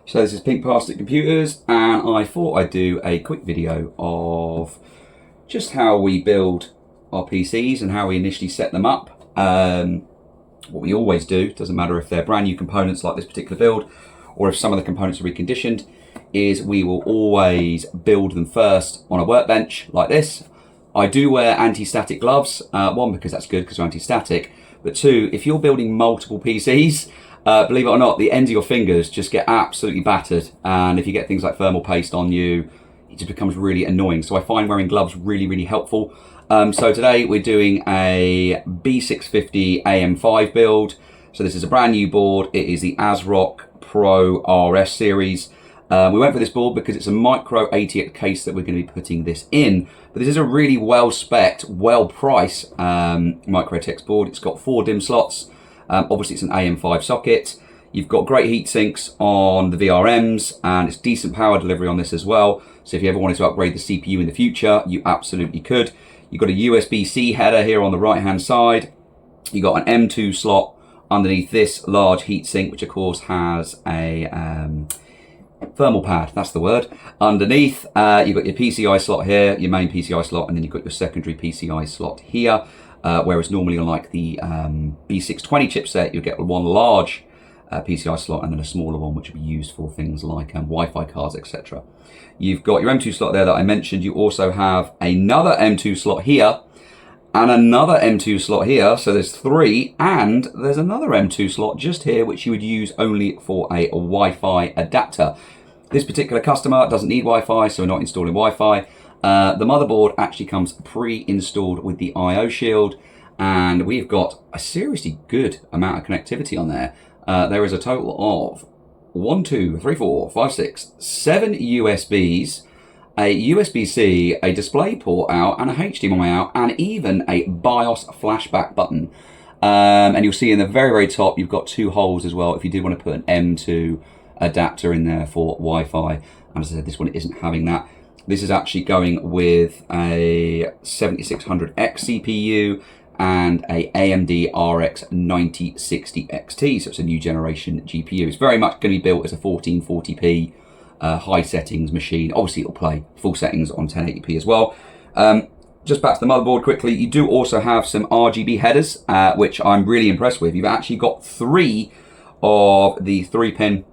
So this is Pink Parsnip Computers, and I thought I'd do a quick video of just how we build our PCs and how we initially set them up. What we always do, doesn't matter if they're brand new components like this particular build, or if some of the components are reconditioned, is we will always build them first on a workbench like this. I do wear anti-static gloves, one, because that's good because they're anti-static, but two, if you're building multiple PCs, believe it or not, the ends of your fingers just get absolutely battered, and if you get things like thermal paste on you, it just becomes really annoying. So I find wearing gloves really helpful. So today we're doing a B650 AM5 build. So this is a brand new board. It is the ASRock Pro RS series. We went for this board because it's a micro ATX case that we're going to be putting this in. But this is a really well-spec'd, well-priced micro ATX board. It's got 4 DIMM slots. Obviously it's an AM5 socket. You've got great heat sinks on the VRMs, and it's decent power delivery on this as well. So if you ever wanted to upgrade the CPU in the future, you absolutely could. You've got a USB-C header here on the right-hand side. You've got an M2 slot underneath this large heatsink, which of course has a thermal pad, that's the word, underneath. You've got your PCI slot here, your main PCI slot, and then you've got your secondary PCI slot here. Whereas normally, unlike the B620 chipset, you'll get one large PCI slot and then a smaller one, which will be used for things like Wi-Fi cards, etc. You've got your M2 slot there that I mentioned. You also have another M2 slot here and another M2 slot here. So there's 3, and there's another M2 slot just here, which you would use only for a Wi-Fi adapter. This particular customer doesn't need Wi-Fi, so we're not installing Wi-Fi. The motherboard actually comes pre-installed with the I/O shield, and we've got a seriously good amount of connectivity on there. There is a total of 1, 2, 3, 4, 5, 6, 7 USBs, a USB-C, a display port out, and a HDMI out, and even a BIOS flashback button. And you'll see in the very top, you've got 2 holes as well if you do want to put an M2 adapter in there for Wi-Fi. And as I said, this one isn't having that. This is actually going with a 7600X CPU and a AMD RX 9060 XT, so it's a new generation GPU. It's very much going to be built as a 1440p high settings machine. Obviously it'll play full settings on 1080p as well. Just back to the motherboard quickly, you do also have some RGB headers, which I'm really impressed with. You've actually got 3 of the 3-pin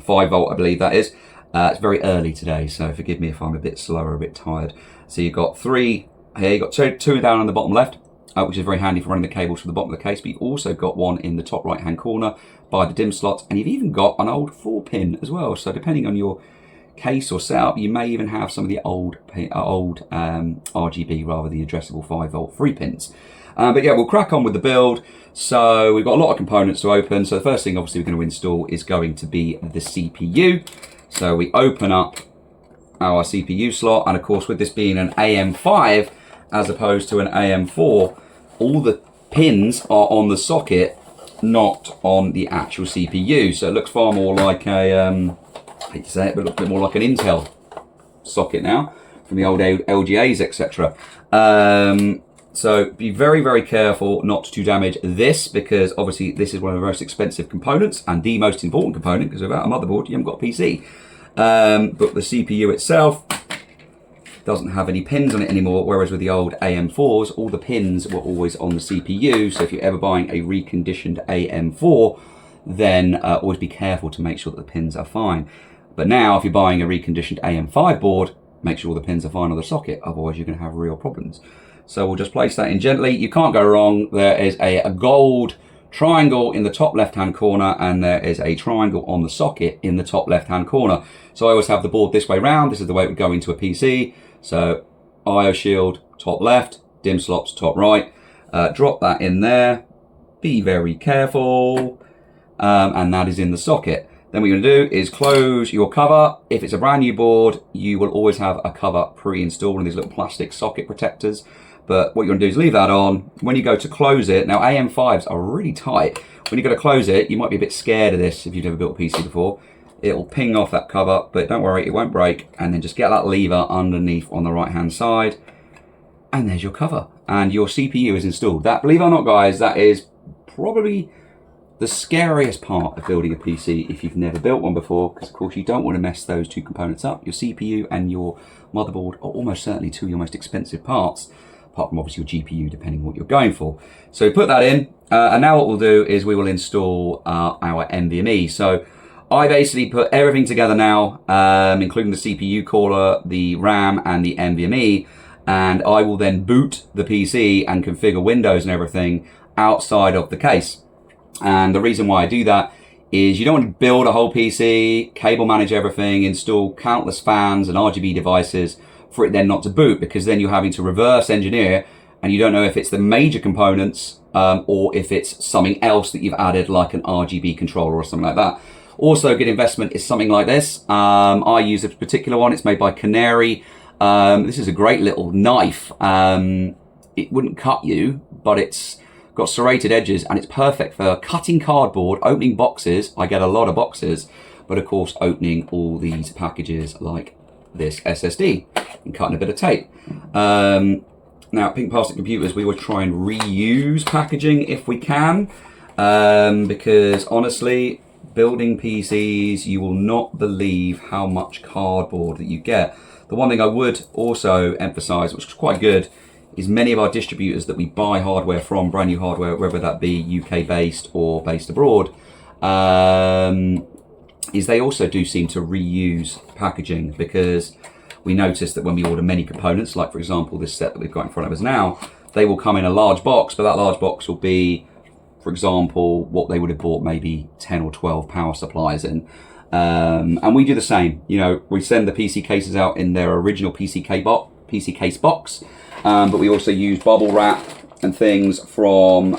5V, I believe that is. It's very early today, so forgive me if I'm a bit slower, a bit tired. So you've got 3 here, you've got two down on the bottom left, which is very handy for running the cables from the bottom of the case, but you've also got one in the top right hand corner by the DIMM slots, and you've even got an old 4-pin as well. So depending on your case or setup, you may even have some of the old RGB rather than the addressable 5V 3 pins. But yeah, we'll crack on with the build. So we've got a lot of components to open. So the first thing obviously we're going to install is going to be the CPU. So we open up our CPU slot, and of course with this being an AM5 as opposed to an AM4, all the pins are on the socket, not on the actual CPU. So it looks far more like a, I hate to say it, but it looks a bit more like an Intel socket now from the old LGAs, etc. So be very careful not to damage this, because obviously this is one of the most expensive components and the most important component, because without a motherboard you haven't got a PC. But the CPU itself doesn't have any pins on it anymore, whereas with the old AM4s, all the pins were always on the CPU. So if you're ever buying a reconditioned AM4, then always be careful to make sure that the pins are fine. But now if you're buying a reconditioned AM5 board, make sure all the pins are fine on the socket, otherwise you're going to have real problems. So we'll just place that in gently. You can't go wrong. There is a gold triangle in the top left-hand corner, and there is a triangle on the socket in the top left-hand corner. So I always have the board this way round. This is the way it would go into a PC. So I/O shield, top left, DIMM slots, top right. Drop that in there. Be very careful. And that is in the socket. Then what you're going to do is close your cover. If it's a brand new board, you will always have a cover pre-installed in these little plastic socket protectors. But what you're going to do is leave that on. When you go to close it, now AM5s are really tight. When you go to close it, you might be a bit scared of this if you've never built a PC before. It'll ping off that cover, but don't worry, it won't break. And then just get that lever underneath on the right-hand side, and there's your cover. And your CPU is installed. That, believe it or not, guys, that is probably the scariest part of building a PC, if you've never built one before, because of course you don't want to mess those two components up. Your CPU and your motherboard are almost certainly two of your most expensive parts, apart from obviously your GPU, depending on what you're going for. So put that in, and now what we'll do is we will install our NVMe. So I basically put everything together now, including the CPU caller, the RAM, and the NVMe, and I will then boot the PC and configure Windows and everything outside of the case. And the reason why I do that is you don't want to build a whole PC, cable manage everything, install countless fans and RGB devices for it then not to boot, because then you're having to reverse engineer and you don't know if it's the major components or if it's something else that you've added, like an RGB controller or something like that. Also, a good investment is something like this. I use a particular one. It's made by Canary. This is a great little knife. It wouldn't cut you, but it's got serrated edges and it's perfect for cutting cardboard, opening boxes. I get a lot of boxes, but of course opening all these packages like this SSD and cutting a bit of tape. Now, Pink Parsnip Computers, we will try and reuse packaging if we can, because honestly, building PCs, you will not believe how much cardboard that you get. The one thing I would also emphasize, which is quite good, is many of our distributors that we buy hardware from, brand new hardware, whether that be UK based or based abroad, is they also do seem to reuse packaging, because we notice that when we order many components, like for example this set that we've got in front of us now, they will come in a large box, but that large box will be, for example, what they would have bought maybe 10 or 12 power supplies in. And we do the same. You know, we send the PC cases out in their original PC case box, but we also use bubble wrap and things from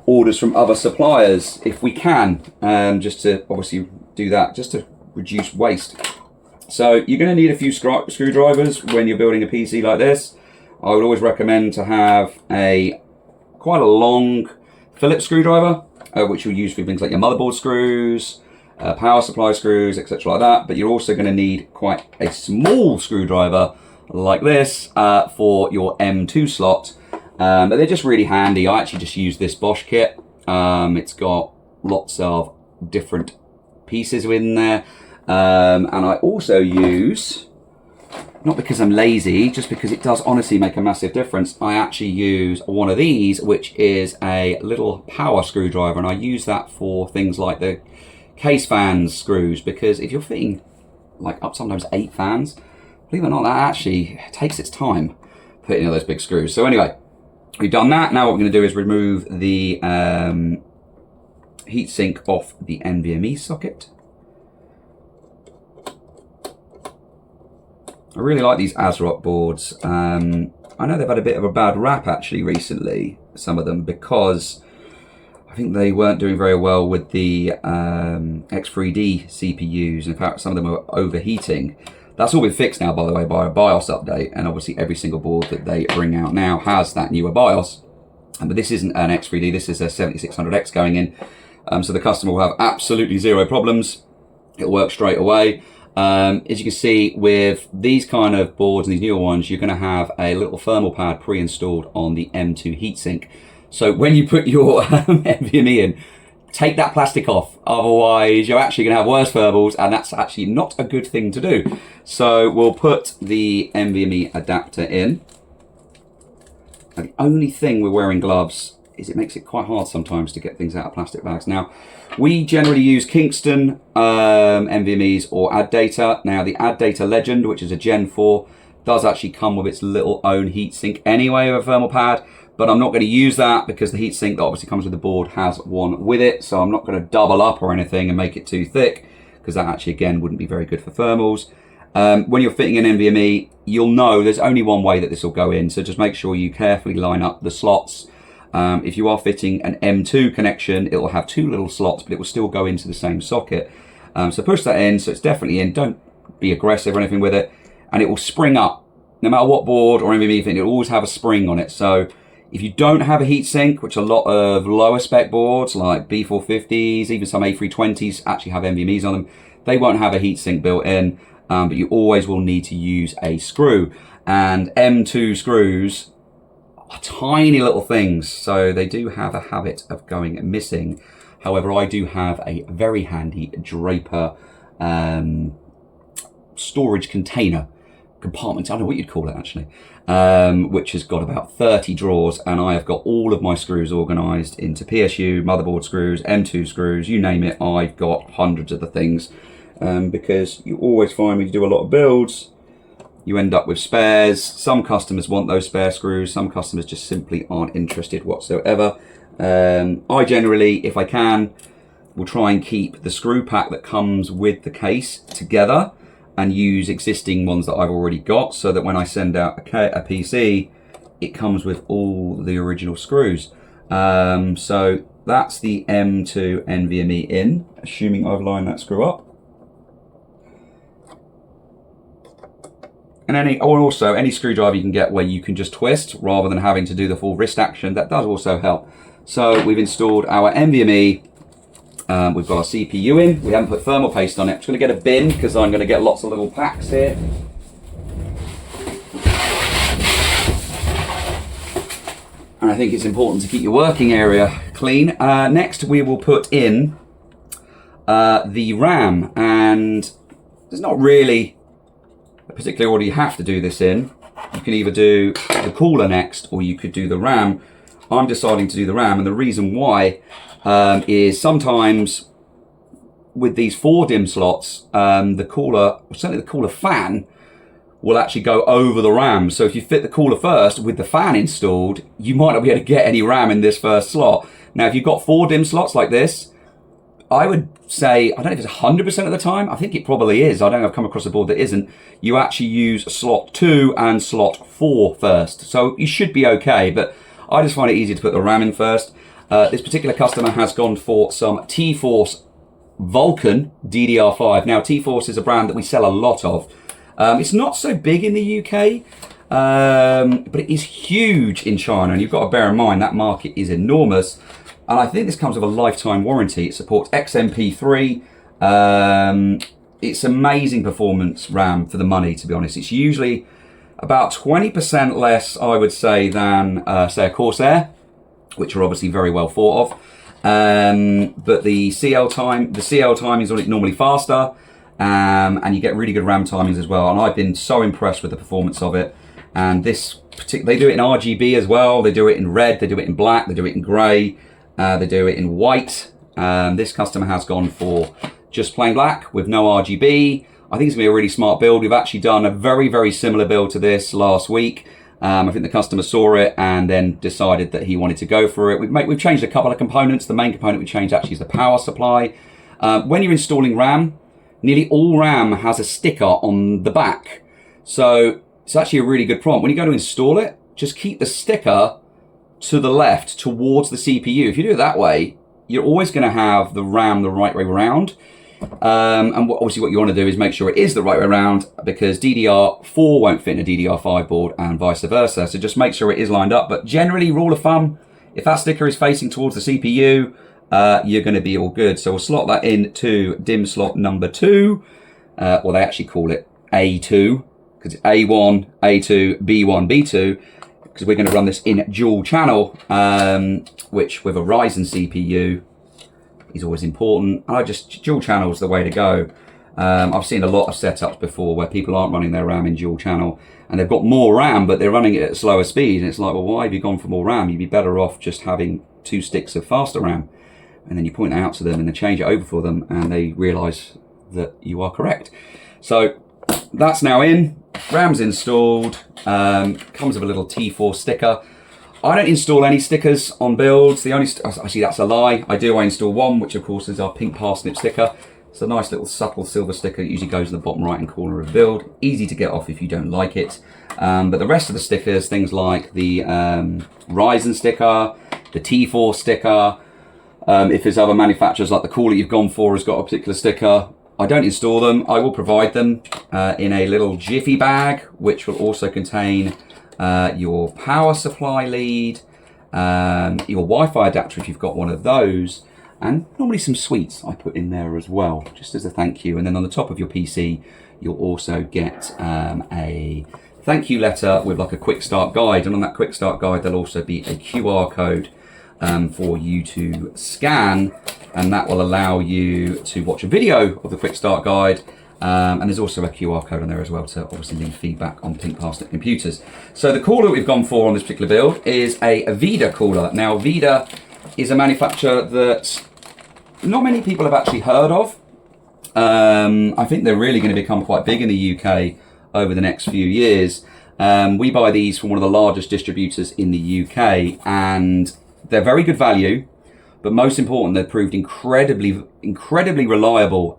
orders from other suppliers if we can, just to obviously do that, just to reduce waste. So you're going to need a few screwdrivers when you're building a PC like this. I would always recommend to have quite a long Phillips screwdriver, which you'll use for things like your motherboard screws, power supply screws, etc. like that. But you're also going to need quite a small screwdriver like this for your M2 slot. But they're just really handy. I actually just use this Bosch kit. It's got lots of different pieces in there. And I also use, not because I'm lazy, just because it does honestly make a massive difference, I actually use one of these, which is a little power screwdriver, and I use that for things like the case fans screws, because if you're fitting like up sometimes 8 fans, believe it or not, that actually takes its time putting in those big screws. So anyway, we've done that. Now what we're going to do is remove the heatsink off the NVMe socket. I really like these ASRock boards. I know they've had a bit of a bad rap actually recently, some of them, because I think they weren't doing very well with the X3D CPUs. In fact, some of them were overheating. That's all been fixed now, by the way, by a BIOS update, and obviously every single board that they bring out now has that newer BIOS. But this isn't an X3D, this is a 7600X going in. So the customer will have absolutely zero problems. It'll work straight away. As you can see with these kind of boards and these newer ones, you're going to have a little thermal pad pre-installed on the M2 heatsink. So when you put your NVMe in, take that plastic off, otherwise you're actually going to have worse thermals, and that's actually not a good thing to do. So we'll put the NVMe adapter in. And the only thing with wearing gloves is it makes it quite hard sometimes to get things out of plastic bags. Now, we generally use Kingston NVMe's or AddData. Now, the AddData Legend, which is a Gen 4, does actually come with its little own heatsink anyway with a thermal pad, but I'm not going to use that because the heatsink that obviously comes with the board has one with it, so I'm not going to double up or anything and make it too thick, because that actually, again, wouldn't be very good for thermals. When you're fitting an NVMe, you'll know there's only one way that this will go in, so just make sure you carefully line up the slots. If you are fitting an M2 connection, it will have 2 little slots, but it will still go into the same socket. So push that in, so it's definitely in. Don't be aggressive or anything with it, and it will spring up. No matter what board or NVMe thing, it will always have a spring on it. So if you don't have a heatsink, which a lot of lower spec boards like B450s, even some A320s actually have NVMe's on them, they won't have a heatsink built in, but you always will need to use a screw. And M2 screws tiny little things, so they do have a habit of going missing. However, I do have a very handy Draper storage container compartment, I don't know what you'd call it actually, which has got about 30 drawers, and I have got all of my screws organized into PSU, motherboard screws, M2 screws, you name it. I've got hundreds of the things, because you always find when you do a lot of builds, you end up with spares. Some customers want those spare screws, some customers just simply aren't interested whatsoever. I generally, if I can, will try and keep the screw pack that comes with the case together and use existing ones that I've already got, so that when I send out a PC, it comes with all the original screws. So that's the M2 NVMe in, assuming I've lined that screw up. And also any screwdriver you can get where you can just twist rather than having to do the full wrist action, that does also help. So we've installed our NVMe. We've got our CPU in. We haven't put thermal paste on it. I'm just going to get a bin because I'm going to get lots of little packs here. And I think it's important to keep your working area clean. Next, we will put in the RAM, and there's not really a particular order you have to do this in. You can either do the cooler next, or you could do the RAM. I'm deciding to do the RAM, and the reason why is sometimes with these 4 DIMM slots, the cooler, certainly the cooler fan, will actually go over the RAM. So if you fit the cooler first with the fan installed, you might not be able to get any RAM in this first slot. Now, if you've got 4 DIMM slots like this, I would say, I don't know if it's 100% of the time, I think it probably is. I don't know, I've come across a board that isn't. You actually use slot 2 and slot 4 first. So you should be okay, but I just find it easier to put the RAM in first. This particular customer has gone for some T-Force Vulcan DDR5. Now, T-Force is a brand that we sell a lot of. It's not so big in the UK, but it is huge in China, and you've got to bear in mind that market is enormous. And I think this comes with a lifetime warranty. It supports XMP3. It's amazing performance RAM for the money, to be honest. It's usually about 20% less, I would say, than, say, a Corsair, which are obviously very well thought of. But the CL time is normally faster, and you get really good RAM timings as well. And I've been so impressed with the performance of it. And this they do it in RGB as well. They do it in red, they do it in black, they do it in grey, they do it in white. This customer has gone for just plain black with no RGB. I think it's gonna be a really smart build. We've actually done a very, very similar build to this last week. I think the customer saw it and then decided that he wanted to go for it. We've changed a couple of components. The main component we changed actually is the power supply. When you're installing RAM, nearly all RAM has a sticker on the back. So it's actually a really good prompt. When you go to install it, just keep the sticker to the left towards the CPU. If you do it that way, you're always going to have the RAM the right way around. And obviously what you want to do is make sure it is the right way around, because DDR4 won't fit in a DDR5 board and vice versa. So just make sure it is lined up. But generally, rule of thumb, if that sticker is facing towards the CPU, you're going to be all good. So we'll slot that into DIMM slot number 2. Well, they actually call it A2, because it's A1, A2, B1, B2, because we're going to run this in dual channel, which with a Ryzen CPU is always important. Dual channel is the way to go. I've seen a lot of setups before where people aren't running their RAM in dual channel, and they've got more RAM, but they're running it at a slower speed. And it's like, well, why have you gone for more RAM? You'd be better off just having 2 sticks of faster RAM. And then you point that out to them and they change it over for them, and they realize that you are correct. So that's now in. RAM's installed. Comes with a little T4 sticker. I don't install any stickers on builds. Actually, that's a lie. I install one, which of course is our Pink Parsnip sticker. It's a nice little subtle silver sticker. It usually goes in the bottom right hand corner of the build. Easy to get off if you don't like it. But the rest of the stickers, things like the Ryzen sticker, the T4 sticker, if there's other manufacturers like the cooler you've gone for has got a particular sticker, I don't install them. I will provide them in a little jiffy bag, which will also contain your power supply lead, your Wi-Fi adapter if you've got one of those, and normally some sweets I put in there as well, just as a thank you. And then on the top of your PC, you'll also get a thank you letter with like a quick start guide, and on that quick start guide there'll also be a QR code for you to scan, and that will allow you to watch a video of the quick start guide. And there's also a QR code on there as well to obviously leave feedback on Pink Parsnip Computers. So the cooler that we've gone for on this particular build is a Vida cooler. Now Vida is a manufacturer that not many people have actually heard of. I think they're really going to become quite big in the UK over the next few years. We buy these from one of the largest distributors in the UK, and they're very good value. But most important, they're proved incredibly reliable.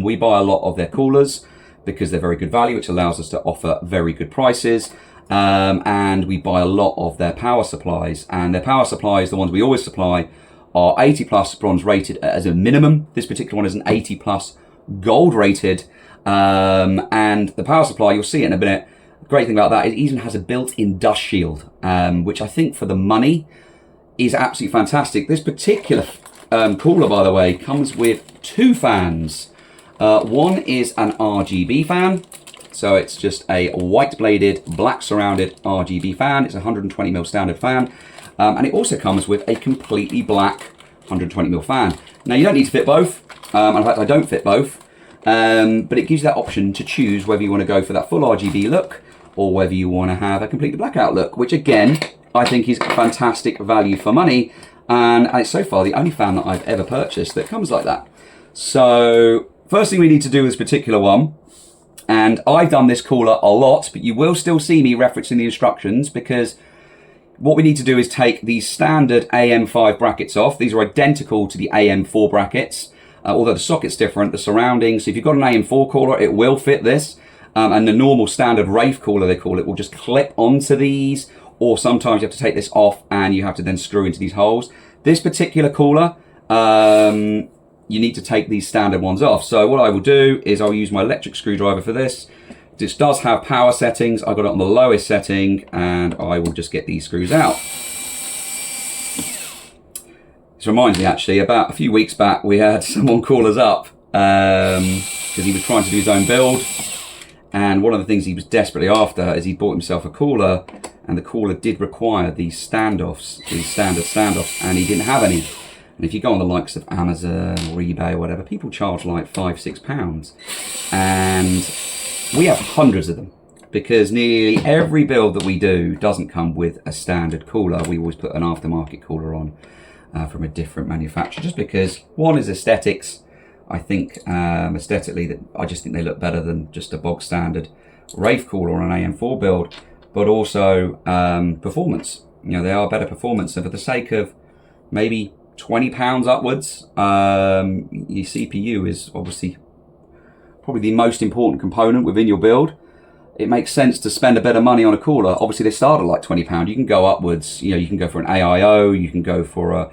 We buy a lot of their coolers because they're very good value, which allows us to offer very good prices. And we buy a lot of their power supplies. And their power supplies, the ones we always supply, are 80 plus bronze rated as a minimum. This particular one is an 80 plus gold rated. And the power supply, you'll see it in a minute. The great thing about that, it even has a built-in dust shield, which I think for the money is absolutely fantastic. This particular cooler, by the way, comes with 2 fans. One is an RGB fan, so it's just a white bladed, black surrounded RGB fan. It's a 120mm standard fan, and it also comes with a completely black 120mm fan. Now you don't need to fit both, in fact I don't fit both, but it gives you that option to choose whether you want to go for that full RGB look or whether you want to have a completely blackout look, which again, I think is fantastic value for money, and it's so far the only fan that I've ever purchased that comes like that. So first thing we need to do with this particular one, and I've done this cooler a lot, but you will still see me referencing the instructions, because what we need to do is take these standard AM5 brackets off. These are identical to the AM4 brackets, although the socket's different, the surroundings. So if you've got an AM4 cooler, it will fit this, and the normal standard Wraith cooler, they call it, will just clip onto these, or sometimes you have to take this off and you have to then screw into these holes. This particular cooler, you need to take these standard ones off. So what I will do is I'll use my electric screwdriver for this. This does have power settings. I've got it on the lowest setting, and I will just get these screws out. This reminds me actually, about a few weeks back, we had someone call us up because he was trying to do his own build. And one of the things he was desperately after is he bought himself a cooler, and the cooler did require these standoffs, these standard standoffs, and he didn't have any. And if you go on the likes of Amazon or eBay or whatever, people charge like £5–6. And we have hundreds of them, because nearly every build that we do doesn't come with a standard cooler. We always put an aftermarket cooler on from a different manufacturer, just because one is aesthetics. I think aesthetically, that I just think they look better than just a bog standard Wraith cooler on an AM4 build, but also performance. You know, they are better performance, and for the sake of maybe £20 upwards, your CPU is obviously probably the most important component within your build. It makes sense to spend a bit of money on a cooler. Obviously, they start at like £20. You can go upwards. You know, you can go for an AIO, you can go for a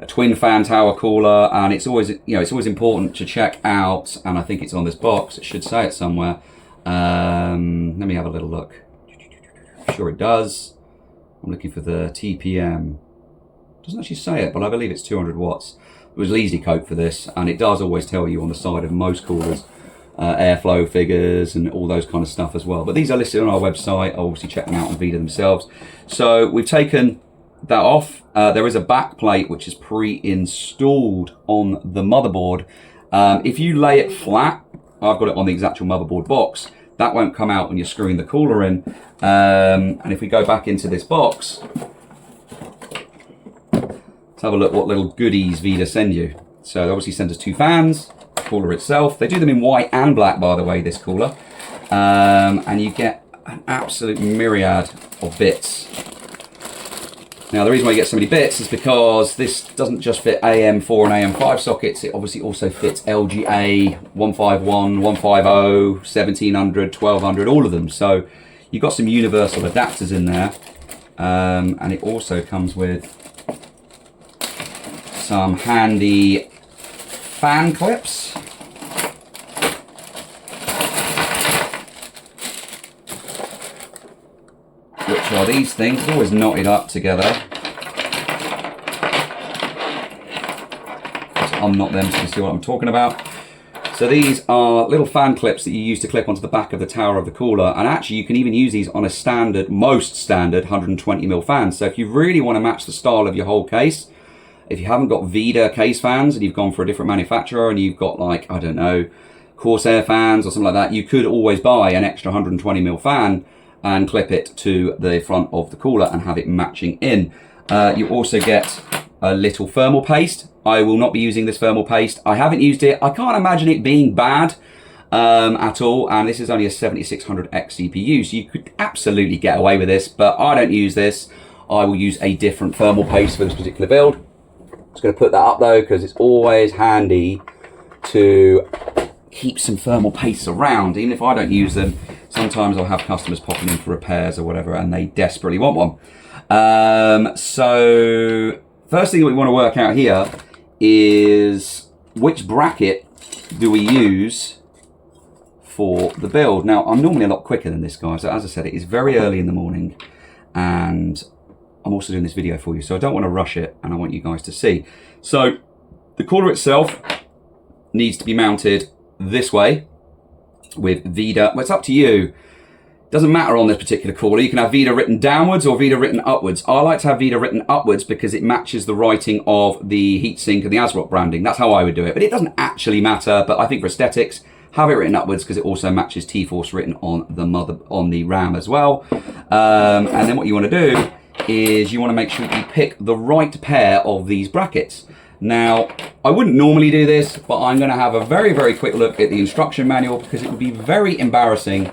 twin fan tower cooler, and it's always, you know, it's always important to check out, and I think it's on this box, it should say it somewhere. Let me have a little look. I'm sure it does. I'm looking for the TPM. It doesn't actually say it, but I believe it's 200 watts. It was easy coat for this, and it does always tell you on the side of most coolers airflow figures and all those kind of stuff as well. But these are listed on our website. I'll obviously check them out on Vida themselves. So we've taken that off. There is a back plate which is pre-installed on the motherboard. If you lay it flat, I've got it on the actual motherboard box, that won't come out when you're screwing the cooler in. And if we go back into this box, let's have a look what little goodies Vida send you. So they obviously send us 2 fans, cooler itself. They do them in white and black, by the way, this cooler. And you get an absolute myriad of bits. Now, the reason why you get so many bits is because this doesn't just fit AM4 and AM5 sockets, it obviously also fits LGA, 151, 150, 1700, 1200, all of them. So you've got some universal adapters in there. And it also comes with some handy fan clips. Which are these things, it's always knotted up together. Let's unknot them so you can see what I'm talking about. So these are little fan clips that you use to clip onto the back of the tower of the cooler, and actually you can even use these on a standard, most standard 120mm fan. So if you really want to match the style of your whole case, if you haven't got Vida case fans and you've gone for a different manufacturer and you've got, like, I don't know, Corsair fans or something like that, you could always buy an extra 120mm fan and clip it to the front of the cooler and have it matching in. You also get a little thermal paste. I will not be using this thermal paste. I haven't used it. I can't imagine it being bad at all. And this is only a 7600X CPU, so you could absolutely get away with this, but I don't use this. I will use a different thermal paste for this particular build. Just going to put that up though, because it's always handy to keep some thermal pastes around. Even if I don't use them, sometimes I'll have customers popping in for repairs or whatever, and they desperately want one. So first thing that we want to work out here is which bracket do we use for the build. Now, I'm normally a lot quicker than this, guys. So as I said, it is very early in the morning, and I'm also doing this video for you, so I don't want to rush it, and I want you guys to see. So the cooler itself needs to be mounted this way with Vida. Well, it's up to you. Doesn't matter on this particular cooler. You can have Vida written downwards or Vida written upwards. I like to have Vida written upwards because it matches the writing of the heatsink and the ASRock branding. That's how I would do it. But it doesn't actually matter. But I think for aesthetics, have it written upwards because it also matches T-Force written on the RAM as well. And then what you want to do is you want to make sure you pick the right pair of these brackets. Now, I wouldn't normally do this, but I'm going to have a very, very quick look at the instruction manual because it would be very embarrassing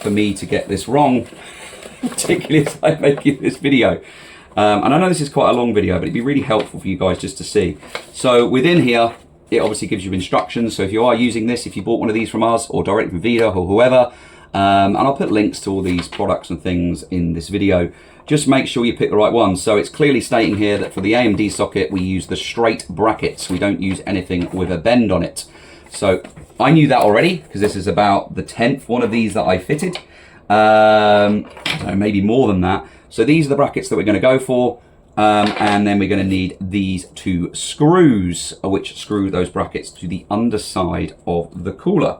for me to get this wrong, particularly as I'm making this video. And I know this is quite a long video, but it'd be really helpful for you guys just to see. So within here, it obviously gives you instructions. So if you are using this, if you bought one of these from us or directly from Vida or whoever, and I'll put links to all these products and things in this video, just make sure you pick the right one. So it's clearly stating here that for the AMD socket, we use the straight brackets. We don't use anything with a bend on it. So I knew that already because this is about the 10th one of these that I fitted. I don't know, maybe more than that. So these are the brackets that we're going to go for. And then we're going to need these two screws, which screw those brackets to the underside of the cooler.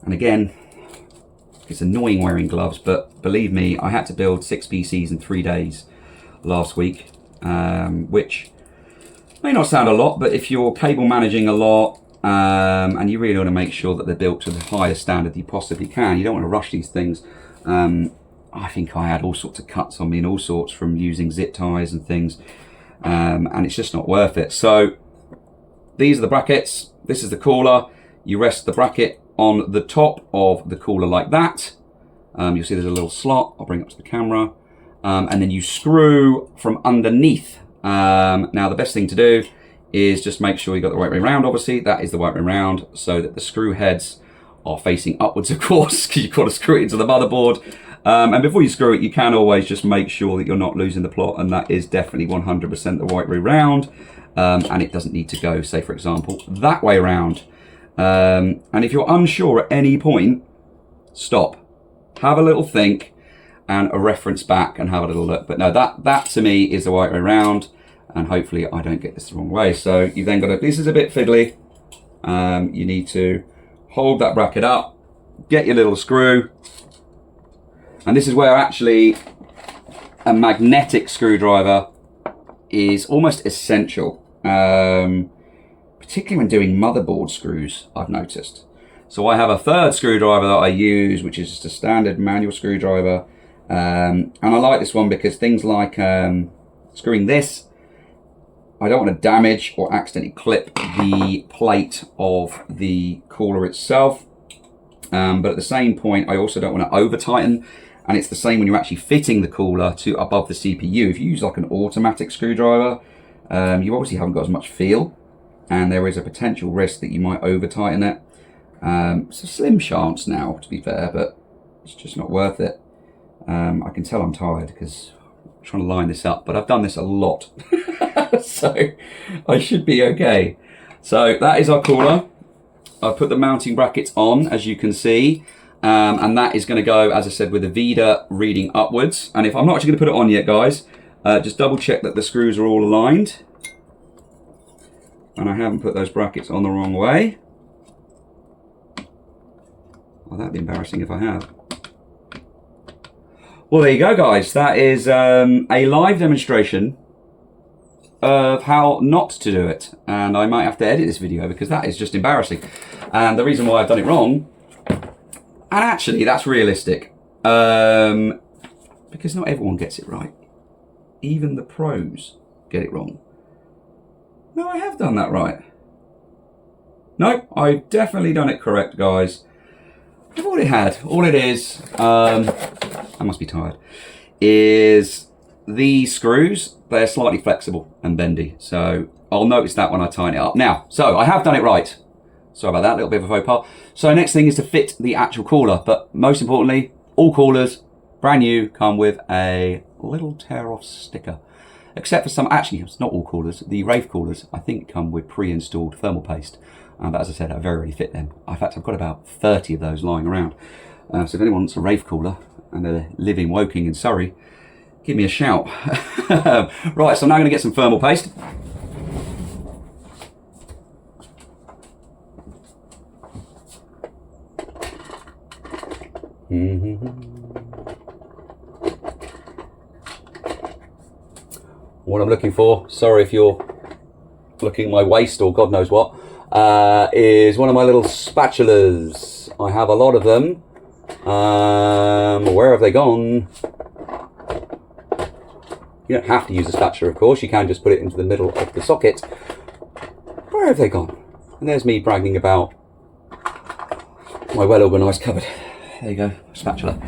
And again, it's annoying wearing gloves, but believe me, I had to build 6 PCs in 3 days last week, which may not sound a lot, but if you're cable managing a lot and you really want to make sure that they're built to the highest standard you possibly can, you don't want to rush these things. I think I had all sorts of cuts on me and all sorts from using zip ties and things, and it's just not worth it. So these are the brackets. This is the cooler. You rest the bracket on the top of the cooler like that. You'll see there's a little slot. I'll bring it up to the camera. And then you screw from underneath. Now the best thing to do is just make sure you got the right way around. Obviously that is the right way around, so that the screw heads are facing upwards, of course, because you've got to screw it into the motherboard. And before you screw it, you can always just make sure that you're not losing the plot, and that is definitely 100% the right way around. And it doesn't need to go, say for example, that way around. And if you're unsure at any point, stop, have a little think and a reference back and have a little look. But no, that to me is the right way around, and hopefully I don't get this the wrong way. So you've then got to, this is a bit fiddly. You need to hold that bracket up, get your little screw, and this is where actually a magnetic screwdriver is almost essential. Particularly when doing motherboard screws, I've noticed. So I have a third screwdriver that I use, which is just a standard manual screwdriver. And I like this one because things like screwing this, I don't want to damage or accidentally clip the plate of the cooler itself. But at the same point, I also don't want to over tighten. And it's the same when you're actually fitting the cooler to above the CPU. If you use like an automatic screwdriver, you obviously haven't got as much feel, and there is a potential risk that you might over tighten it. It's a slim chance now, to be fair, but it's just not worth it. I can tell I'm tired because I'm trying to line this up, but I've done this a lot. So I should be okay. So that is our cooler. I've put the mounting brackets on, as you can see. And that is going to go, as I said, with the Vida reading upwards. And if I'm not actually going to put it on yet, guys, just double check that the screws are all aligned. and I haven't put those brackets on the wrong way. Oh, that'd be embarrassing if I have. Well, there you go, guys. That is a live demonstration of how not to do it. And I might have to edit this video because that is just embarrassing. And the reason why I've done it wrong, and actually that's realistic, because not everyone gets it right. Even the pros get it wrong. No, I have done that right. No, I've definitely done it correct, guys. I've already had. All it is, I must be tired, is these screws, they're slightly flexible and bendy. So I'll notice that when I tighten it up. Now, so I have done it right. Sorry about that, little bit of a faux pas. So next thing is to fit the actual cooler. But most importantly, all coolers, brand new, come with a little tear-off sticker. Except for some, actually, it's not all coolers. The Wraith coolers, I think, come with pre-installed thermal paste. But as I said, I very rarely fit them. In fact, I've got about 30 of those lying around. So if anyone wants a Wraith cooler and they're living Woking in Surrey, give me a shout. Right, so I'm now going to get some thermal paste. What I'm looking for, sorry if you're looking at my waist or God knows what, is one of my little spatulas. I have a lot of them. Where have they gone? You don't have to use a spatula, of course. You can just put it into the middle of the socket. Where have they gone? And there's me bragging about my well-organised cupboard. There you go, spatula.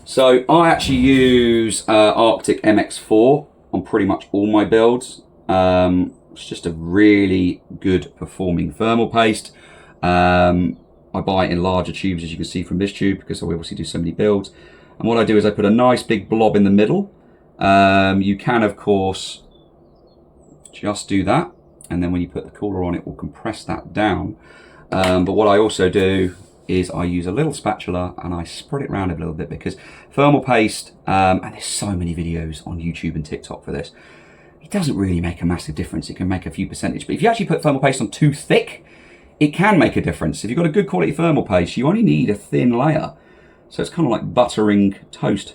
So I actually use Arctic MX4 on pretty much all my builds. It's just a really good performing thermal paste. I buy it in larger tubes, as you can see from this tube, because I obviously do so many builds. And what I do is I put a nice big blob in the middle. You can, of course, just do that. And then when you put the cooler on, it will compress that down. But what I also do is I use a little spatula and I spread it around a little bit, because thermal paste, and there's so many videos on YouTube and TikTok for this, it doesn't really make a massive difference. It can make a few percentage, but if you actually put thermal paste on too thick, it can make a difference. If you've got a good quality thermal paste, you only need a thin layer. So it's kind of like buttering toast.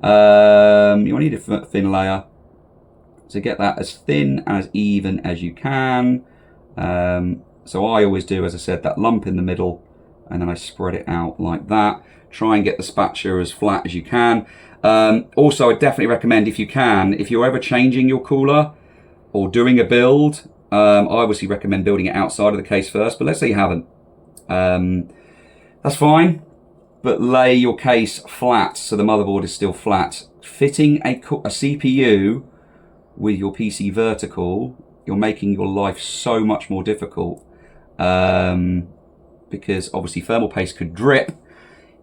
You only need a thin layer to get that as thin and as even as you can. So I always do, as I said, that lump in the middle, and then I spread it out like that. Try and get the spatula as flat as you can. Also, I definitely recommend, if you can, if you're ever changing your cooler or doing a build, I obviously recommend building it outside of the case first, but let's say you haven't. That's fine, but lay your case flat so the motherboard is still flat. Fitting a CPU with your PC vertical, you're making your life so much more difficult, because obviously thermal paste could drip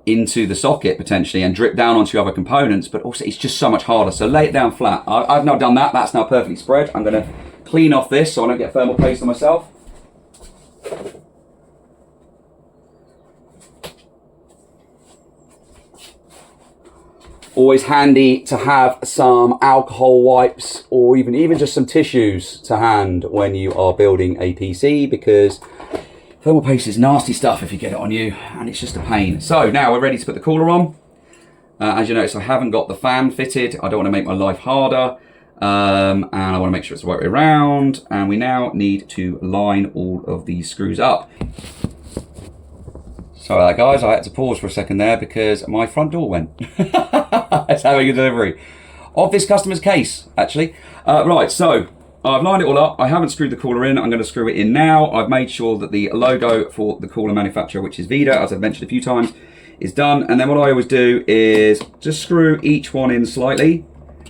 into the socket potentially and drip down onto other components, but also it's just so much harder. So lay it down flat. I've now done that. That's now perfectly spread. I'm going to clean off this so I don't get thermal paste on myself. Always handy to have some alcohol wipes, or even just some tissues to hand when you are building a PC, because thermal paste is nasty stuff if you get it on you, and it's just a pain. So now we're ready to put the cooler on. As you notice, I haven't got the fan fitted. I don't want to make my life harder, and I want to make sure it's the right way around. And we now need to line all of these screws up. Sorry about that, guys. I had to pause for a second there because my front door went. It's having a delivery of this customer's case, actually. Right, so I've lined it all up. I haven't screwed the cooler in. I'm going to screw it in now. I've made sure that the logo for the cooler manufacturer, which is Vida, as I've mentioned a few times, is done. And then what I always do is just screw each one in slightly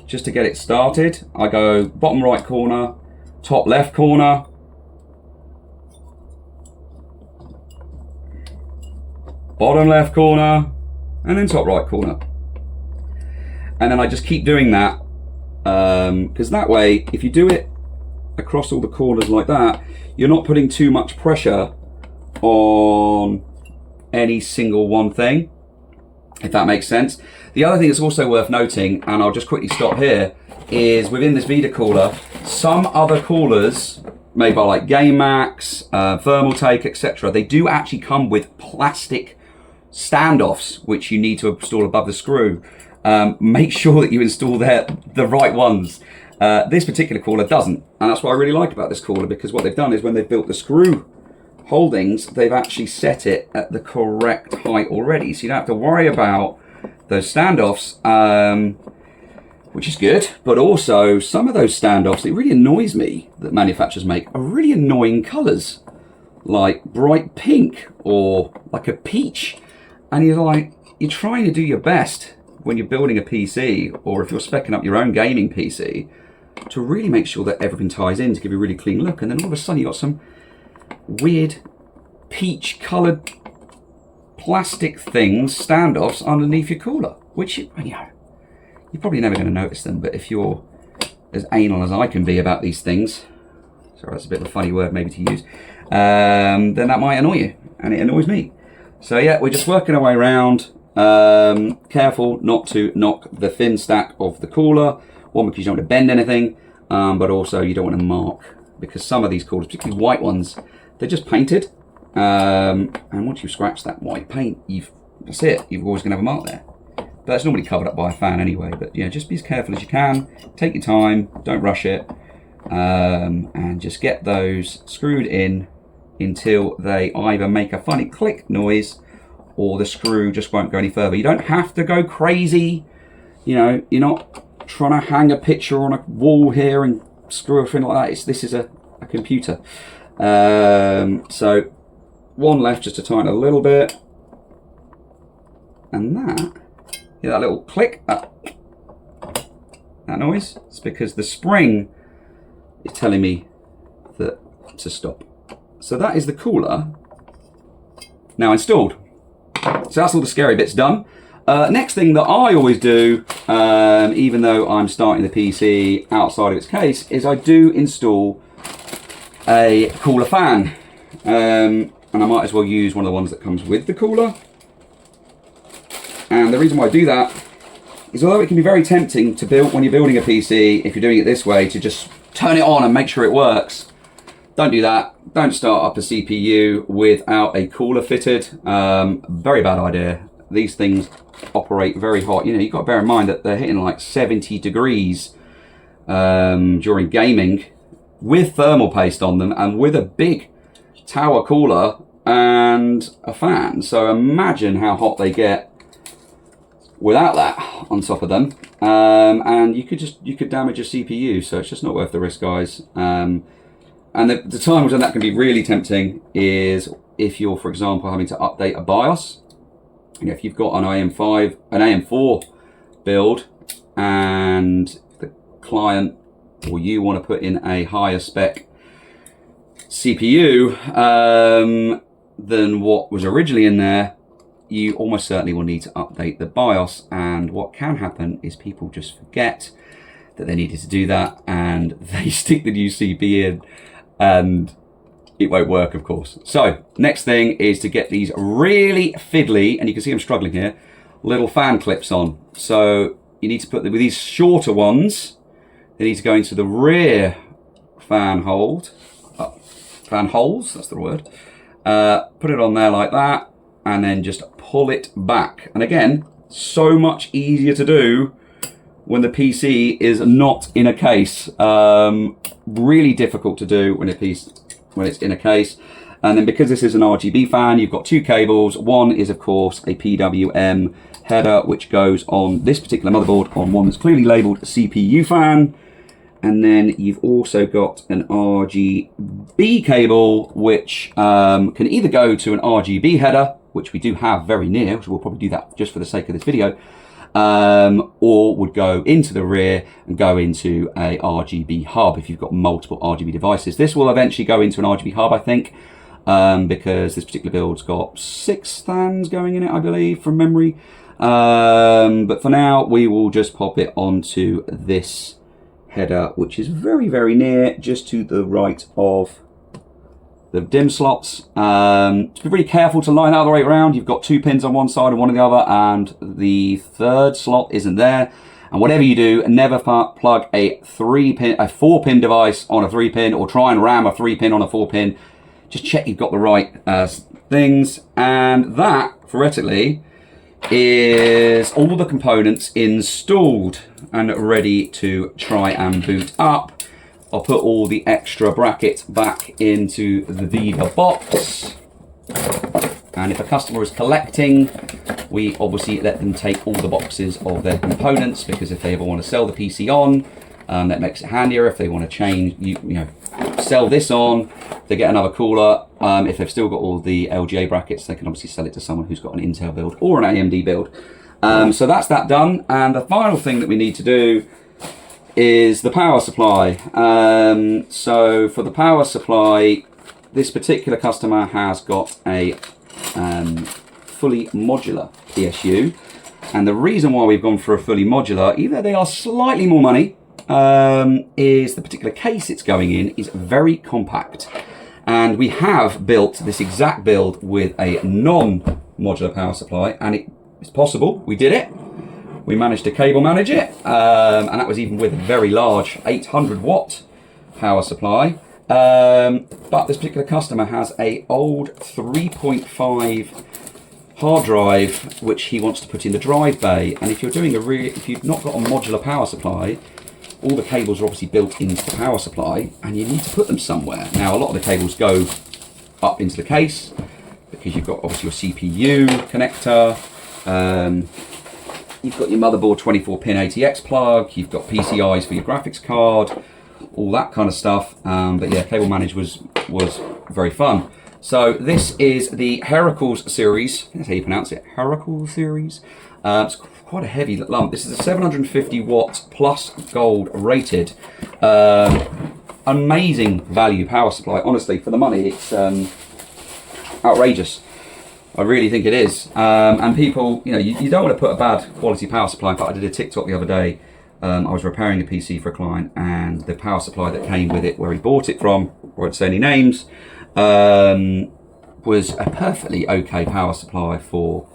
just to get it started. I go bottom right corner, top left corner, bottom left corner, and then top right corner. And then I just keep doing that, because that way, if you do it across all the corners like that, you're not putting too much pressure on any single one thing, if that makes sense. The other thing that's also worth noting, and I'll just quickly stop here, is within this Vida cooler, some other coolers made by like GameMax, Thermaltake, etc. They do actually come with plastic standoffs, which you need to install above the screw. Make sure that you install the right ones. This particular cooler doesn't, and that's what I really like about this cooler, because what they've done is when they've built the screw holdings, they've actually set it at the correct height already, so you don't have to worry about those standoffs, which is good. But also, some of those standoffs, it really annoys me that manufacturers make, are really annoying colours, like bright pink or like a peach, and you're trying to do your best when you're building a PC, or if you're speccing up your own gaming PC, to really make sure that everything ties in to give you a really clean look, and then all of a sudden you got some weird peach coloured plastic things, standoffs underneath your cooler, which you're probably never going to notice them, but if you're as anal as I can be about these things, sorry, that's a bit of a funny word maybe to use, then that might annoy you, and it annoys me. So yeah, we're just working our way around. Careful not to knock the thin stack of the cooler, one because you don't want to bend anything, but also you don't want to mark, because some of these coolers, particularly white ones, they're just painted, and once you scratch that white paint, that's it, you're always going to have a mark there. But that's normally covered up by a fan anyway. But yeah, just be as careful as you can, take your time, don't rush it, and just get those screwed in until they either make a funny click noise or the screw just won't go any further. You don't have to go crazy, you're not trying to hang a picture on a wall here and screw everything like that. This is a computer. So one left just to tighten a little bit, and that little click, that noise, it's because the spring is telling me that to stop. So that is the cooler now installed. So that's all the scary bits done. Next thing that I always do, even though I'm starting the PC outside of its case, is I do install a cooler fan. And I might as well use one of the ones that comes with the cooler. And the reason why I do that is, although it can be very tempting to build when you're building a PC, if you're doing it this way, to just turn it on and make sure it works, don't do that. Don't start up a CPU without a cooler fitted. Very bad idea. These things operate very hot. You've got to bear in mind that they're hitting like 70 degrees during gaming, with thermal paste on them and with a big tower cooler and a fan. So imagine how hot they get without that on top of them, and you could damage your CPU. So it's just not worth the risk, guys. And the times when that can be really tempting is if you're, for example, having to update a BIOS. If you've got an AM5, an AM4 build, and the client or you want to put in a higher spec CPU than what was originally in there, you almost certainly will need to update the BIOS. And what can happen is people just forget that they needed to do that, and they stick the new CPU in, and it won't work, of course. So next thing is to get these really fiddly, and you can see I'm struggling here, little fan clips on. So you need to put them with these shorter ones. They need to go into the rear fan holes, that's the word. Put it on there like that, and then just pull it back. And again, so much easier to do when the PC is not in a case. Really difficult to do when it's in a case. And then because this is an RGB fan, you've got two cables. One is, of course, a PWM header, which goes on this particular motherboard on one that's clearly labeled CPU fan. And then you've also got an RGB cable, which can either go to an RGB header, which we do have very near, so we'll probably do that just for the sake of this video, or would go into the rear and go into a RGB hub if you've got multiple RGB devices. This will eventually go into an RGB hub, I think, because this particular build's got 6 fans going in it, I believe, from memory. But for now, we will just pop it onto this header, which is very, very near, just to the right of the DIMM slots. Just be really careful to line that the way around. You've got 2 pins on one side and one on the other, and the third slot isn't there. And whatever you do, never plug a 4-pin device on a 3-pin, or try and ram a 3-pin on a 4-pin. Just check you've got the right things. And that, theoretically, is all the components installed and ready to try and boot up. I'll put all the extra brackets back into the Viva box. And if a customer is collecting, we obviously let them take all the boxes of their components, because if they ever want to sell the PC on, that makes it handier. If they want to change, sell this on, they get another cooler. If they've still got all the LGA brackets, they can obviously sell it to someone who's got an Intel build or an AMD build. So that's that done. And the final thing that we need to do is the power supply. So for the power supply, this particular customer has got a fully modular PSU. And the reason why we've gone for a fully modular, even though they are slightly more money, is the particular case it's going in is very compact. And we have built this exact build with a non-modular power supply, and it's possible. We did it. We managed to cable manage it, and that was even with a very large 800 watt power supply. But this particular customer has a old 3.5 hard drive which he wants to put in the drive bay. And if you're doing if you've not got a modular power supply, all the cables are obviously built into the power supply, and you need to put them somewhere. Now, a lot of the cables go up into the case because you've got obviously your CPU connector. You've got your motherboard 24-pin ATX plug. You've got PCIs for your graphics card, all that kind of stuff. But yeah, cable manage was very fun. So this is the Heracles series. That's how you pronounce it, Heracles series. It's quite a heavy lump. This is a 750 watt plus gold rated. Amazing value power supply. Honestly, for the money, it's outrageous. I really think it is. And people, you don't want to put a bad quality power supply. In fact, I did a TikTok the other day. I was repairing a PC for a client, and the power supply that came with it, where he bought it from, won't say any names, was a perfectly okay power supply for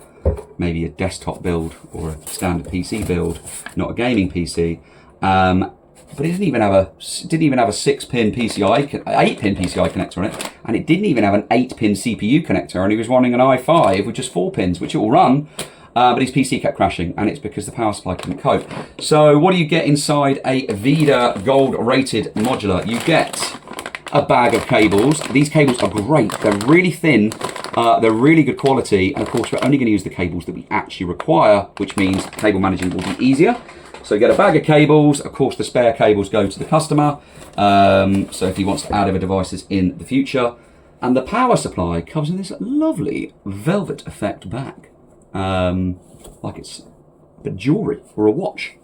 maybe a desktop build or a standard PC build, not a gaming PC. But it didn't even have a 6-pin PCI, 8-pin PCI connector on it, and it didn't even have an 8-pin CPU connector, and he was running an i5 with just 4 pins, which it will run, but his PC kept crashing, and it's because the power supply couldn't cope. So what do you get inside a VIDA gold rated modular? You get a bag of cables. These cables are great. They're really thin. They're really good quality. And of course, we're only going to use the cables that we actually require, which means cable managing will be easier. So you get a bag of cables. Of course, the spare cables go to the customer. So if he wants to add other devices in the future. And the power supply comes in this lovely velvet effect bag. Like it's a jewelry or a watch,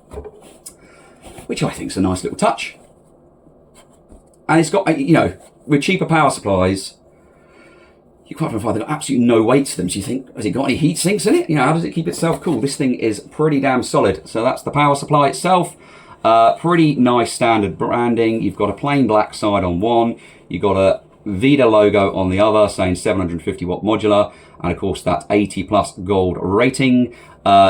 which I think is a nice little touch. And it's got, with cheaper power supplies, you quite often find they've got absolutely no weight to them. So you think, has it got any heat sinks in it? How does it keep itself cool? This thing is pretty damn solid. So that's the power supply itself. Pretty nice standard branding. You've got a plain black side on one. You've got a VIDA logo on the other, saying 750 watt modular. And of course, that's 80 plus gold rating.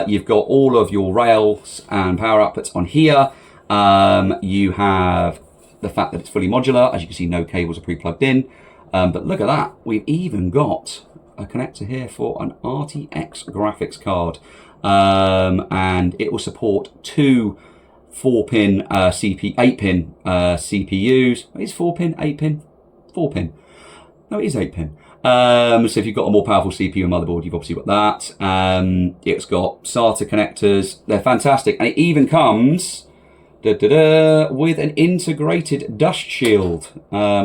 You've got all of your rails and power outputs on here. You have the fact that it's fully modular. As you can see, no cables are pre-plugged in. But look at that. We've even got a connector here for an RTX graphics card. And it will support two 4-pin 8-pin CPUs. Is 4-pin, 8-pin? 4-pin. No, it is 8-pin. So if you've got a more powerful CPU and motherboard, you've obviously got that. It's got SATA connectors. They're fantastic. And it even comes with an integrated dust shield,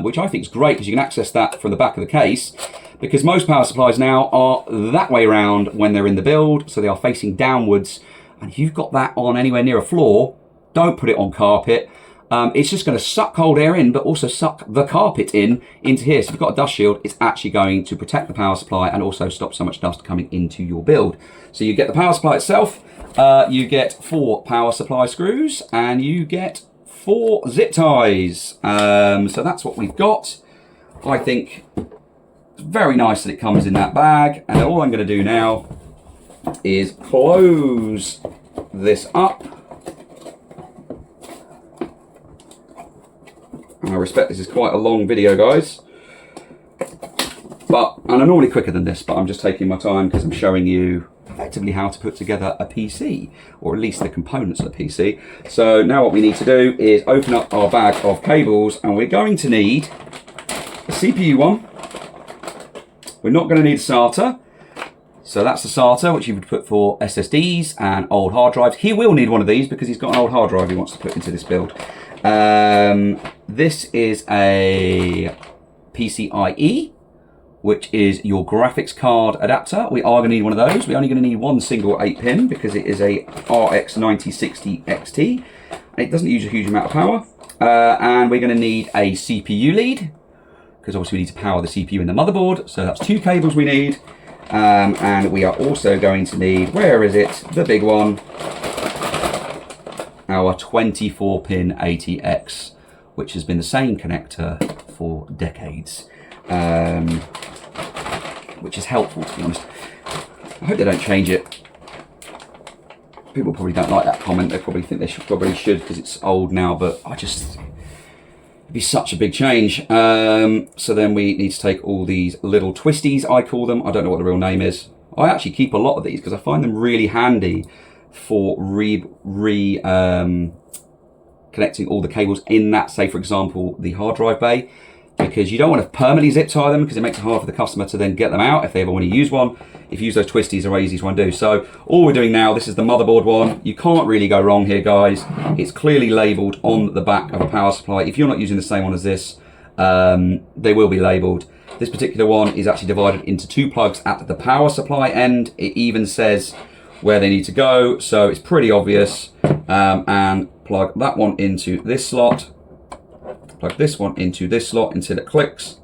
which I think is great because you can access that from the back of the case, because most power supplies now are that way around when they're in the build, so they are facing downwards, and if you've got that on anywhere near a floor, don't put it on carpet. It's just going to suck cold air in, but also suck the carpet into here. So if you've got a dust shield, it's actually going to protect the power supply and also stop so much dust coming into your build. So you get the power supply itself, you get 4 power supply screws, and you get 4 zip ties. So that's what we've got. I think it's very nice that it comes in that bag. And all I'm going to do now is close this up. And I respect this is quite a long video, guys. And I'm normally quicker than this, but I'm just taking my time because I'm showing you effectively how to put together a PC, or at least the components of a PC. So now what we need to do is open up our bag of cables, and we're going to need a CPU one. We're not going to need a SATA. So that's the SATA, which you would put for SSDs and old hard drives. He will need one of these because he's got an old hard drive he wants to put into this build. This is a PCIe, which is your graphics card adapter. We are going to need one of those. We're only going to need one single 8-pin because it is a RX 9060 XT. It doesn't use a huge amount of power. And we're going to need a CPU lead, because obviously we need to power the CPU in the motherboard. So that's 2 cables we need. And we are also going to need, where is it? The big one. Our 24-pin ATX, which has been the same connector for decades. Which is helpful, to be honest. I hope they don't change it. People probably don't like that comment. They probably think they should because it's old now, but it'd be such a big change. So then we need to take all these little twisties, I call them. I don't know what the real name is. I actually keep a lot of these because I find them really handy for connecting all the cables in that, say for example, the hard drive bay, because you don't want to permanently zip tie them because it makes it hard for the customer to then get them out if they ever want to use one. If you use those twisties, they're easy to undo. So all we're doing now, this is the motherboard one. You can't really go wrong here, guys. It's clearly labeled on the back of a power supply. If you're not using the same one as this, they will be labeled. This particular one is actually divided into 2 plugs at the power supply end. It even says where they need to go, so it's pretty obvious. And plug that one into this slot. Plug this one into this slot until it clicks.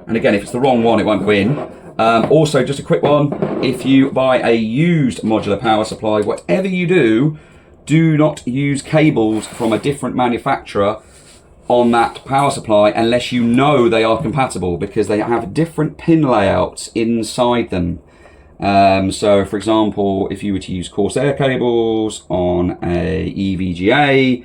And again, if it's the wrong one, it won't go in. Also, just a quick one, if you buy a used modular power supply, whatever you do, do not use cables from a different manufacturer on that power supply unless you know they are compatible, because they have different pin layouts inside them. So for example, if you were to use Corsair cables on a EVGA,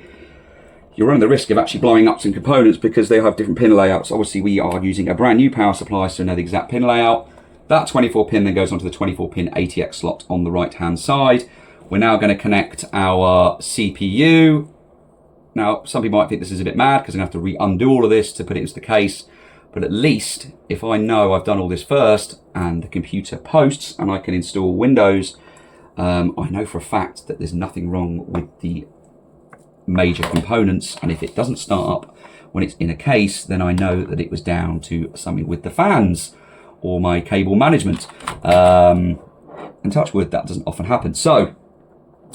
you're running the risk of actually blowing up some components because they have different pin layouts. Obviously we are using a brand new power supply, so know the exact pin layout. That 24 pin then goes onto the 24 pin ATX slot on the right hand side. We're now going to connect our CPU. Now some people might think this is a bit mad because I'm going to have to undo all of this to put it into the case. But at least if I know I've done all this first and the computer posts and I can install Windows, I know for a fact that there's nothing wrong with the major components. And if it doesn't start up when it's in a case, then I know that it was down to something with the fans or my cable management. And touch wood, that doesn't often happen. So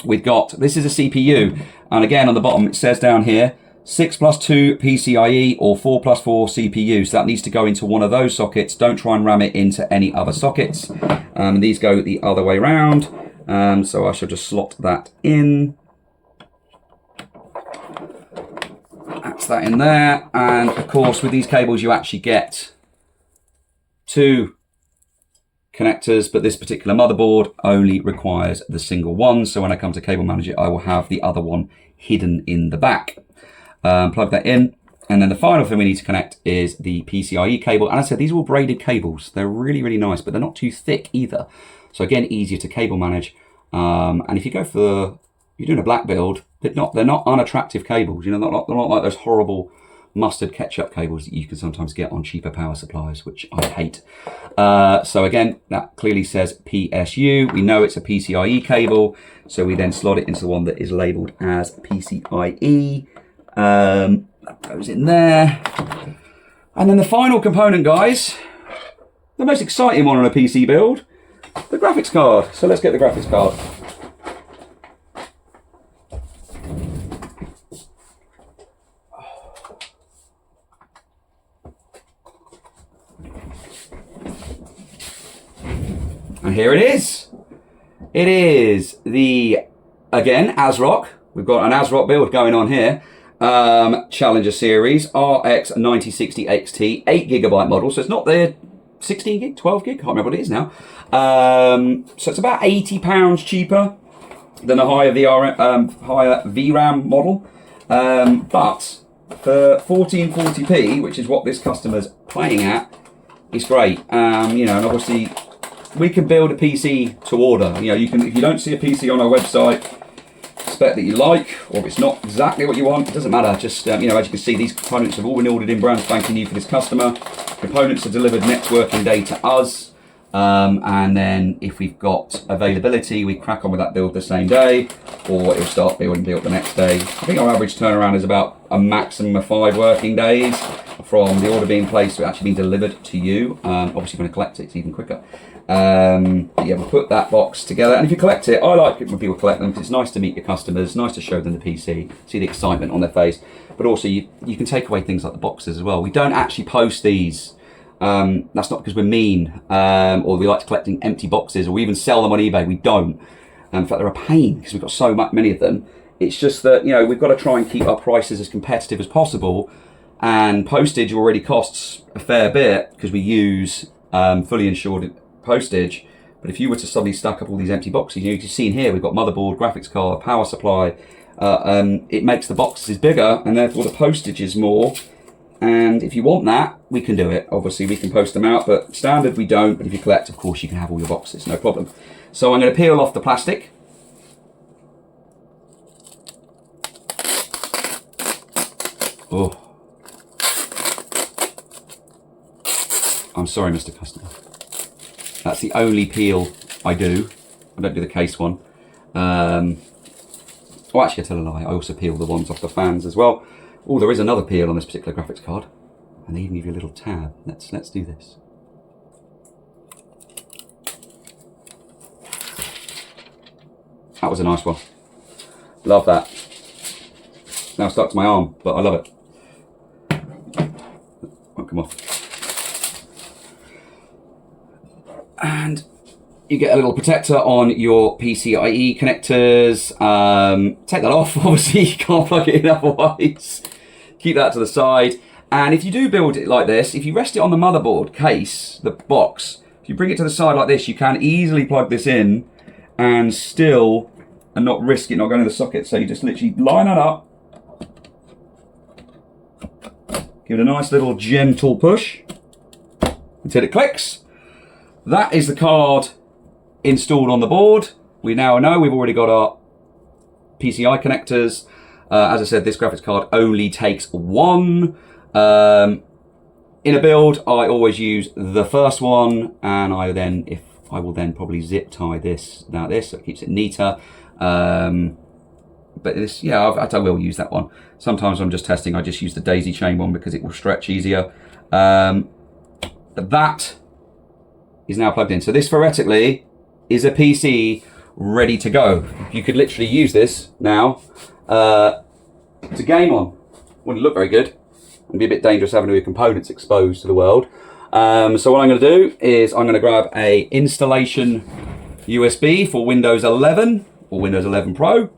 we've got, this is a CPU. And again, on the bottom, it says down here, 6+2 PCIe or 4+4 CPU. So that needs to go into one of those sockets. Don't try and ram it into any other sockets. These go the other way around. So I shall just slot that in. That's that in there. And of course, with these cables, you actually get 2 connectors, but this particular motherboard only requires the single one. So when I come to Cable Manager, I will have the other one hidden in the back. Plug that in, and then the final thing we need to connect is the PCIe cable. And I said these are all braided cables. They're really, really nice, but they're not too thick either. So again, easier to cable manage. And if you go for you're doing a black build, they're not unattractive cables. You know, they're not like those horrible mustard ketchup cables that you can sometimes get on cheaper power supplies, which I hate. So again, that clearly says PSU. We know it's a PCIe cable, so we then slot it into the one that is labeled as PCIe. That goes in there. And then the final component, guys, the most exciting one on a PC build, the graphics card. So let's get the graphics card. And here it is. It is the, again, ASRock. We've got an ASRock build going on here. Challenger series RX 9060 XT 8GB model, so it's not the 16 gig, 12 gig, can't remember what it is now. So it's about £80 cheaper than a higher VRAM model, but for 1440p, which is what this customer's playing at, it's great. You know, and obviously we can build a PC to order. You know, you can, if you don't see a PC on our website, spec that you like, or if it's not exactly what you want, it doesn't matter. Just you know, as you can see, these components have all been ordered in brand spanking new for this customer. Components are delivered next working day to us, and then if we've got availability, we crack on with that build the same day, or it'll start being built the next day. I think our average turnaround is about a maximum of 5 working days from the order being placed to it actually being delivered to you. Obviously, when you collect it, it's even quicker. But yeah, we'll put that box together, and if you collect it, I like it when people collect them because it's nice to meet your customers, nice to show them the PC, see the excitement on their face, but also you can take away things like the boxes as well. We don't actually post these. That's not because we're mean, or we like collecting empty boxes, or we even sell them on eBay. We don't. In fact, they're a pain because we've got so many of them. It's just that, you know, we've got to try and keep our prices as competitive as possible, and postage already costs a fair bit because we use fully insured postage. But if you were to suddenly stack up all these empty boxes, you know, you've seen here, we've got motherboard, graphics card, power supply. It makes the boxes bigger, and therefore the postage is more. And if you want that, we can do it. Obviously, we can post them out, but standard we don't. But if you collect, of course, you can have all your boxes, no problem. So I'm going to peel off the plastic. Oh, I'm sorry, Mr. Customer. That's the only peel I do. I don't do the case one. Oh, actually, I tell a lie. I also peel the ones off the fans as well. Oh, there is another peel on this particular graphics card, and they even give you a little tab. Let's do this. That was a nice one. Love that. Now stuck to my arm, but I love it. Won't come off. And you get a little protector on your PCIe connectors. Take that off, obviously you can't plug it in otherwise. Keep that to the side. And if you do build it like this, if you rest it on the motherboard case, the box, if you bring it to the side like this, you can easily plug this in and still, and not risk it not going to the socket. So you just literally line that up, give it a nice little gentle push until it clicks. That is the card installed on the board. We now know we've already got our PCI connectors. As I said, this graphics card only takes one. In a build, I always use the first one, and I will then probably zip tie this so it keeps it neater. But this, yeah, I will use that one. Sometimes I'm just testing, I just use the daisy chain one because it will stretch easier. But that is now plugged in. So this theoretically is a PC ready to go. You could literally use this now to game on. Wouldn't look very good. It'd be a bit dangerous having all your components exposed to the world. So what I'm going to do is I'm going to grab a installation USB for Windows 11 or Windows 11 Pro,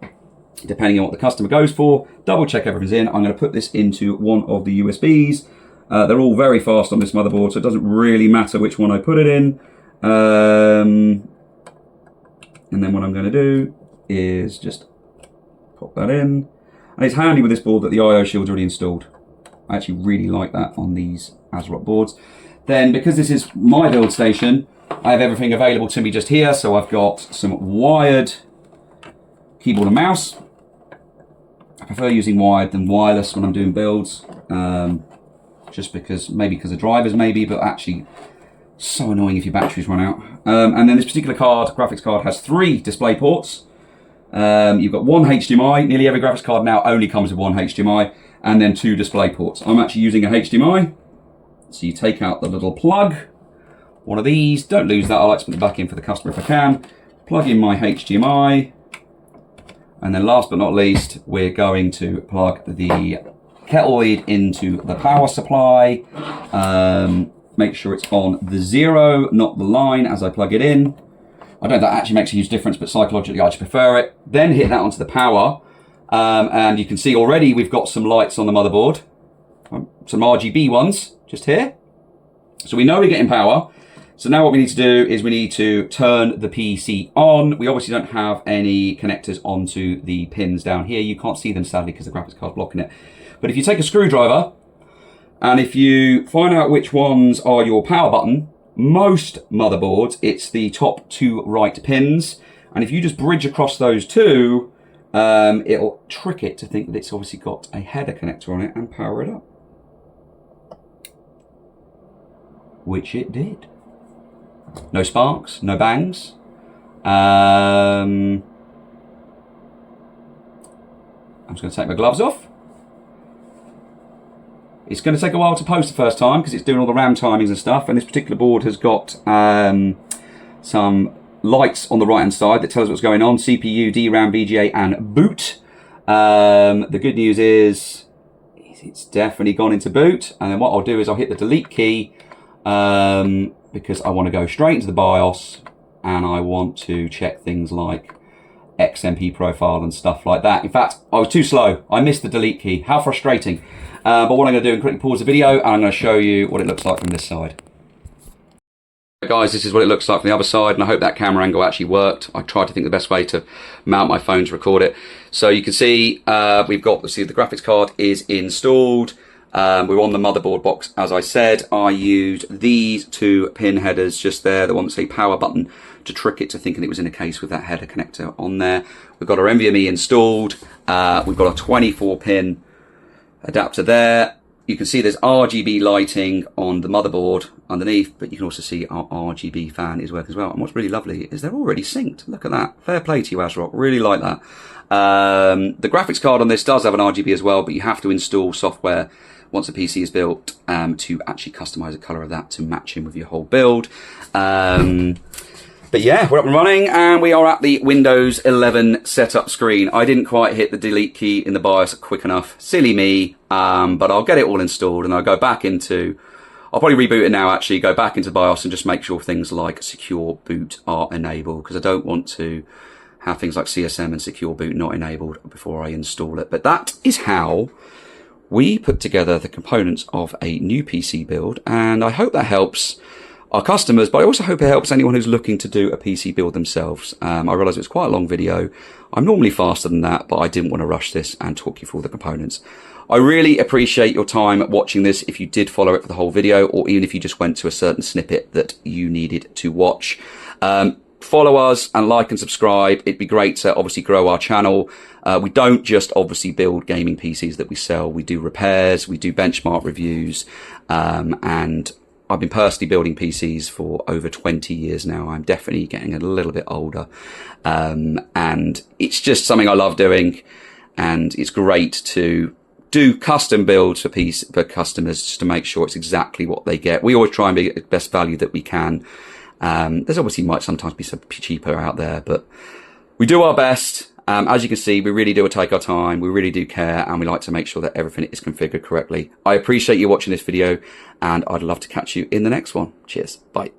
depending on what the customer goes for. Double check everything's in. I'm going to put this into one of the USBs. They're all very fast on this motherboard, so it doesn't really matter which one I put it in. And then what I'm going to do is just pop that in. And it's handy with this board that the I/O shield's already installed. I actually really like that on these ASRock boards. Then, because this is my build station, I have everything available to me just here. So I've got some wired keyboard and mouse. I prefer using wired than wireless when I'm doing builds. Just because, maybe because of drivers maybe, but actually so annoying if your batteries run out. And then this particular card, graphics card, has 3 display ports. You've got 1 HDMI, nearly every graphics card now only comes with 1 HDMI, and then 2 display ports. I'm actually using a HDMI, so you take out the little plug, one of these, don't lose that, I like to put it back in for the customer if I can, plug in my HDMI, and then last but not least, we're going to plug the kettle lead into the power supply. Make sure it's on the 0, not the line as I plug it in. I don't know if that actually makes a huge difference, but psychologically I just prefer it. Then hit that onto the power, and you can see already we've got some lights on the motherboard, some RGB ones just here. So we know we're getting power. So now what we need to do is we need to turn the PC on. We obviously don't have any connectors onto the pins down here. You can't see them sadly because the graphics card's blocking it. But if you take a screwdriver and if you find out which ones are your power button, most motherboards, it's the top 2 right pins. And if you just bridge across those 2, it'll trick it to think that it's obviously got a header connector on it and power it up. Which it did. No sparks, no bangs. I'm just going to take my gloves off. It's going to take a while to post the first time because it's doing all the RAM timings and stuff, and this particular board has got some lights on the right hand side that tell us what's going on: CPU, DRAM, VGA and boot. The good news is it's definitely gone into boot, and then what I'll do is I'll hit the delete key because I want to go straight into the BIOS and I want to check things like XMP profile and stuff like that. In fact, I was too slow. I missed the delete key. How frustrating. But what I'm going to do is quickly pause the video and I'm going to show you what it looks like from this side. Guys, this is what it looks like from the other side, and I hope that camera angle actually worked. I tried to think the best way to mount my phone to record it. So you can see we've got, the graphics card is installed. We're on the motherboard box, as I said. I used these 2 pin headers just there, the one that say power button, to trick it to thinking it was in a case with that header connector on there. We've got our NVMe installed. We've got a 24 pin adapter there. You can see there's RGB lighting on the motherboard underneath, but you can also see our RGB fan is working as well. And what's really lovely is they're already synced. Look at that. Fair play to you, ASRock. Really like that. The graphics card on this does have an RGB as well, but you have to install software once the PC is built to actually customize the color of that to match in with your whole build. But yeah, we're up and running, and we are at the Windows 11 setup screen. I didn't quite hit the delete key in the BIOS quick enough. Silly me, but I'll get it all installed and I'll go back into, I'll probably reboot it now actually, go back into the BIOS and just make sure things like secure boot are enabled, because I don't want to have things like CSM and secure boot not enabled before I install it. But that is how we put together the components of a new PC build, and I hope that helps our customers, but I also hope it helps anyone who's looking to do a PC build themselves. I realise it's quite a long video. I'm normally faster than that, but I didn't want to rush this and talk you through the components. I really appreciate your time watching this if you did follow it for the whole video, or even if you just went to a certain snippet that you needed to watch. Follow us and like and subscribe. It'd be great to obviously grow our channel. We don't just obviously build gaming PCs that we sell. We do repairs, we do benchmark reviews, and I've been personally building PCs for over 20 years now. I'm definitely getting a little bit older. And it's just something I love doing. And it's great to do custom builds for customers just to make sure it's exactly what they get. We always try and be the best value that we can. There's obviously might sometimes be some cheaper out there, but we do our best. As you can see, we really do take our time, we really do care, and we like to make sure that everything is configured correctly. I appreciate you watching this video, and I'd love to catch you in the next one. Cheers. Bye.